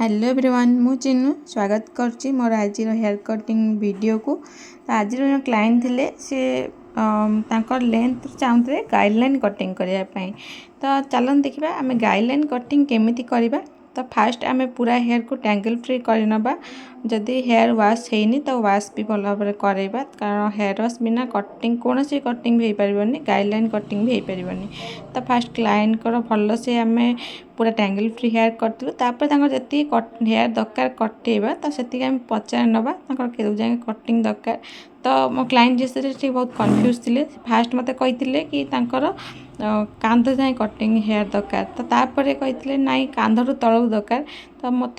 Hello everyone मु चिन्नू स्वागत करची मोर आज हेयर कटिंग वीडियो को। तो आज क्लाइंट थे सी तांकर लेंथ चाहते गाइडलाइन कटिंग करने। तो चलन देखा आम गाइडलाइन कटिंग केमिति करवा। तो फास्ट आम पूरा हेयर को टैंगल फ्री करनबा। जदि हेयर वाश होनी तो वाश भी भल भाव करवा, कारण हेयर वाश बिना कटिंग कौन सी कटिंग भी हो पारनी, गाइडलाइन कटिंग भी हो पारनी। तो फास्ट क्लाइंट भल से आम पूरा टैंगल फ्री हेयर करूँ। जी हेयर दरकार कटेवा तो से आम पचार नवा के जाए कटिंग दरकार। तो मो क्लाइंट जिस बहुत कन्फ्यूज थे। फास्ट मत कही कि कांध जाए कटिंग हेयर दरकार, तो तापर कही नाई कांधरू तलू दरकार। तो मत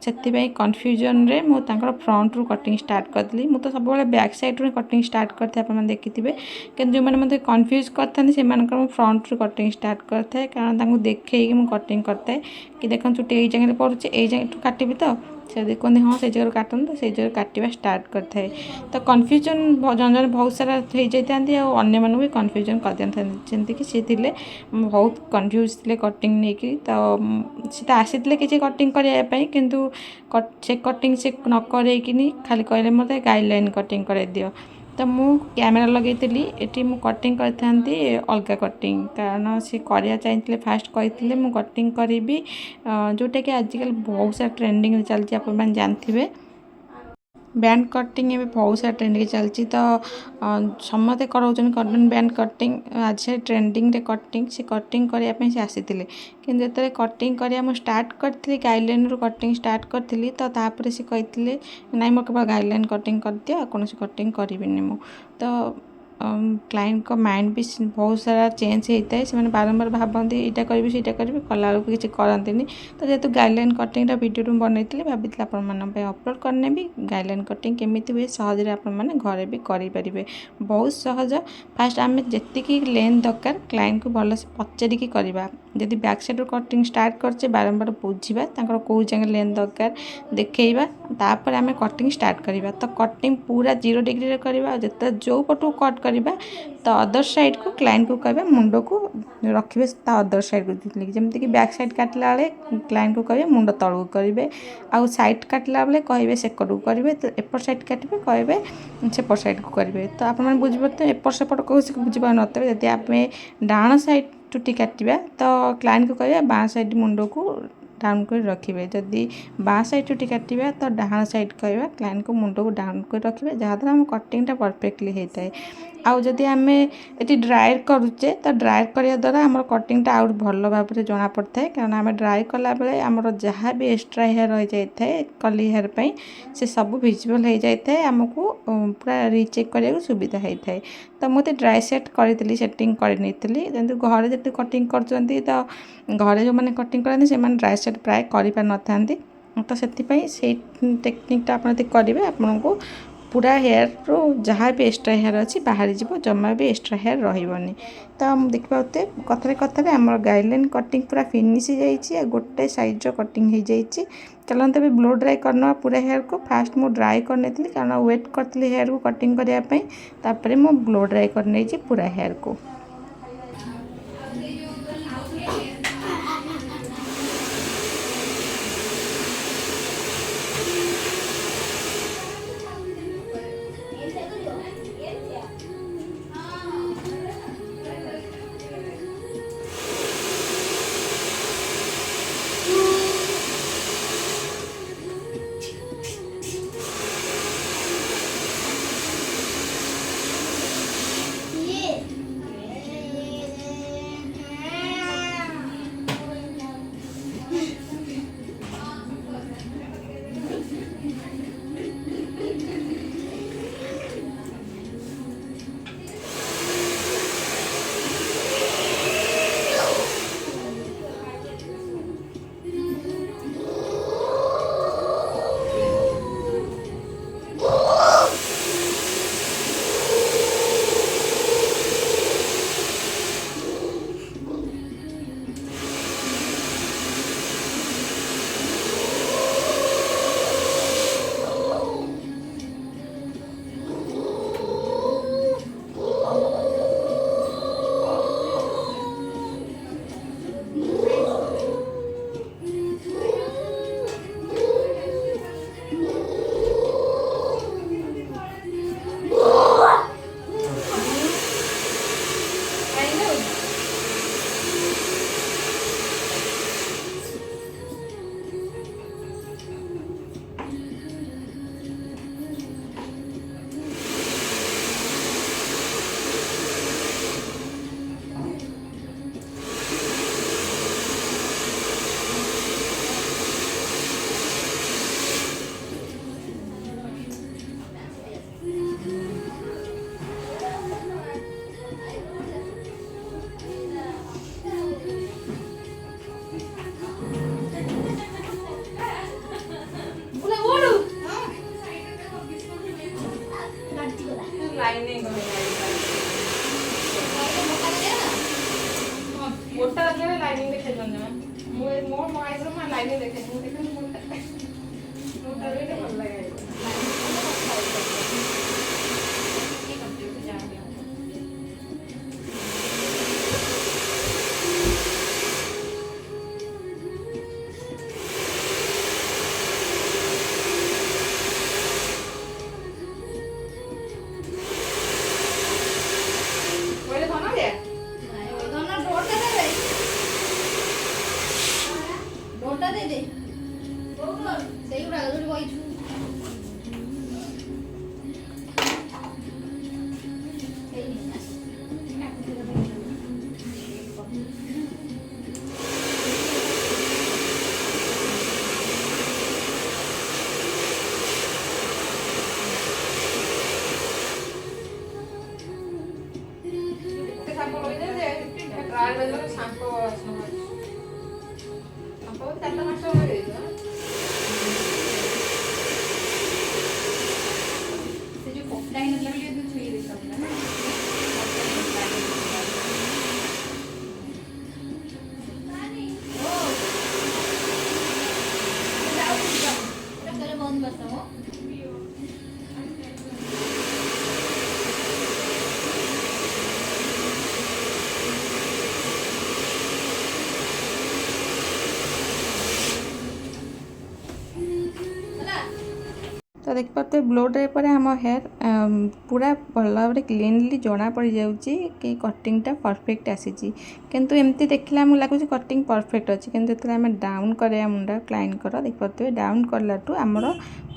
से कन्फ्यूजन रे मु फ्रंट रू कटिंग स्टार्ट करी। मु तो सब बैक साइड रू कटिंग स्टार्ट करते आप देखिथे, कि जो मैंने मत कन्फ्यूज करते से फ्रंट रू कटिंग स्टार्ट करते, कारण देखे मुझे कटिंग करते कि देखो चुटी ये जगह पड़ुचे ये जगह काटि तो से कहते हाँ से जगह काटन, तो से जगह काटा स्टार्ट करते। तो कन्फ्यूजन जन जन बहुत सारा हो जाती और भी कन्फ्यूजन कर दिखाते जमीक सी थे बहुत कन्फ्यूज थे कटिंग नहीं कि। तो सी आसी किसी कटिंग करने किंतु से कटिंग से न कर खाली कहले मत गाइडलाइन कटिंग कर दियो। तो मु कैमेरा लगे ये मु कटिंग करी अलग कटिंग, कारण सी करा चाहिए फास्ट कही मु कटिंग करी जोटा कि आजिकल बहुत सारा ट्रेंडिंग चलती आप जानते। बैंड कटिंग ए बहुत सारा ट्रेंडिंग चलती। तो समस्ते कराऊँ कटन बैंड कटिंग आज से ट्रेंडिंग रे कटिंग से कटिंग करने से आसी कि जो कटिंग कर स्टार्ट करी गाइडलाइन रू कटिंग स्टार्ट करी। तो तापर से कही ना मोर केवल गाइडलाइन कटिंग कर दिया कौन कटिंग करी मु। तो क्लाइंट को माइंड भी बहुत सारा चेंज होता है, से बारंबार भावती यहाँ करी से करी कला किसी करती। तो जेहेतु गाइडलाइन कटिंग वीडियो बनई भाई आप अपलोड करने भी गाइडलाइन कटिंग केमी हुए सहज आपने घरे भी करें, बहुत सहज। फास्ट आम जी लेंथ दरकार क्लाइंट को भल से पचारिकी करवा। जदि बैक साइड कटिंग स्टार्ट करचे बारंबार बुझा कौ जगह लेंथ दरकार देखा, तापर आम कटिंग स्टार्ट करवा। तो कटिंग पूरा 0 डिग्री करवा, जिते जो पटू कट करवा तो अदर साइड को क्लाइंट को कहवा मुंड को रखिए अदर साइड को, जमीक बैक साइड काटला बेले क्लाइंट को कहे मुंड तलू करेंगे, आउ साइड काटला बेले कहे सेकट को करेंगे, तो एपट साइड काटे कहे सेपट साइड को करेंगे। तो आप बुझे एपट सेपट कौ बुझीपार नए। जदि आप डाण साइड चुटी काटा तो क्लाइंट को कहे बाँ साइड मुंड को डाउन कर रखिए, जदि बाँ साइड चुटी काटा तो डाण साइड कहवा क्लाइंट को मुंड को डाउन कर रखिए, जहाँद्वारा आम कटिंगटा परफेक्टली होता है। आउ जदि आम ये ड्रायर करुचे तो ड्रायर करने द्वारा आम कटिंगटा आउट भल भाव में जना पड़ता है, कारण आम ड्राई कला बेले आमर जहाँ भी एक्स्ट्रा हेयर रही जाए कली हेयर पे से सब विजिबल हो जाए, आमको पूरा रिचेक करने सुविधा होता है। तो मुझे ड्राई सेट करी सेटिंग करनी जमी घरे जो कटिंग कर, तो घरे जो मैंने कटिंग करते से ड्राई सेट प्राय कर न था। तो से टेक्निकटा आप करेंगे आपन को पूरा हेयर रो जहाँ भी एक्स्ट्रा हेयर अच्छी बाहरी जीव, जमा भी एक्स्ट्रा हेयर रही। तो देखा कथा कथा आम गाइडलाइन कटिंग पूरा फिनिश हो गोटे साइड कटिंग हो जाए। चलो तब ब्लो ड्राई करना पूरा हेयर को। फास्ट मु ड्राई करनी कारण वेट करी हेयर को कटिंग करने, मु ब्लो ड्राई करने पूरा हेयर को। तो देखिए ब्लो ड्राई पर आम हेयर पूरा भल भाव क्लीनली जना पड़ जाऊँगी कि कटिंगटा परफेक्ट आसी किंतु एमती देखला लगुच कटिंग परफेक्ट अच्छी किंतु जो आम डाउन करा मुंडा क्लाइंट कर देखिए डाउन कलाठू आमर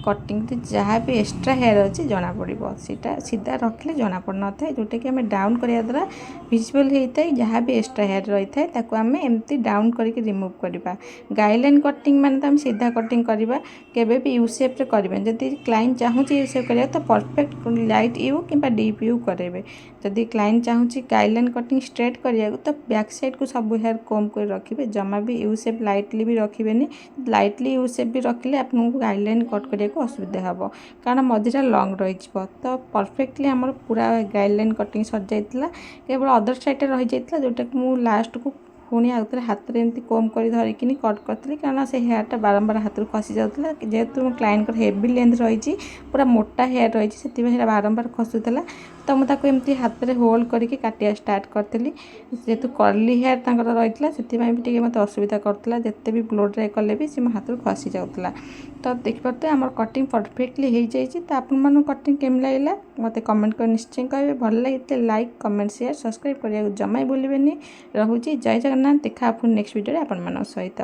कटिंग जहाँ भी एक्स्ट्रा हेयर अच्छी जना पड़ो सीटा सीधा रखले जना पड़ न था जोटा कि आम डाउन करने द्वारा विजिबल होता है जहाँ भी एक्स्ट्रा हेयर रही है आम एमती डाउन करके रिमूव करवा गाइडलाइन कटिंग मान तो आम सीधा कटिंग करवा केबे भी यू शेप रे करें जदि क्लाइंट चाहूँगी यू शेप करा तो परफेक्ट लाइट यू कि डीप यू करेंगे जदि क्लाइंट चाहूँगी गाइडलाइन कटिंग स्ट्रेट करिया तो बैक साइड को सब हेयर कम कर रखिए जमा भी यू शेप लाइटली भी रखिए लाइटली यू शेप भी रखिले आपको गाइडलाइन कट करिया असुविधा हे कारण मझीरा लंग रही तो परफेक्टली आमर पूरा गाइडलाइन कटिंग सर जाइए केवल अदर साइड रही जाता जोटा कि मुझे लास्ट को पुणी आउ थे हाथ में एमती कम कर धरिकी कट करी कारण से हेयरटा बारंबार हाथ खसी जाता जेहेतु मो क्लाइंट हेवी लेंथ रही पूरा मोटा हेयर रही से बारंबार खसुला तो मुझे एमती हाथ में होल्ड करके काटिया स्टार्ट करी जेहेतु कर्ली हेयर तर रही से मत असुविधा करता जिते भी ब्लो ड्राई कले भी सी मो हाथ खसी जाऊला तो देखिए आम कटिंग परफेक्टली हो जाए तो आपण कटिंग केमी लगे मत कमेंट कर निश्चय कहे भल लगे लाइक कमेंट शेयर सब्सक्राइब करने जमा भूलें रोचे जय जगन्नाथ देखा नेक्स्ट वीडियो आपण सहित।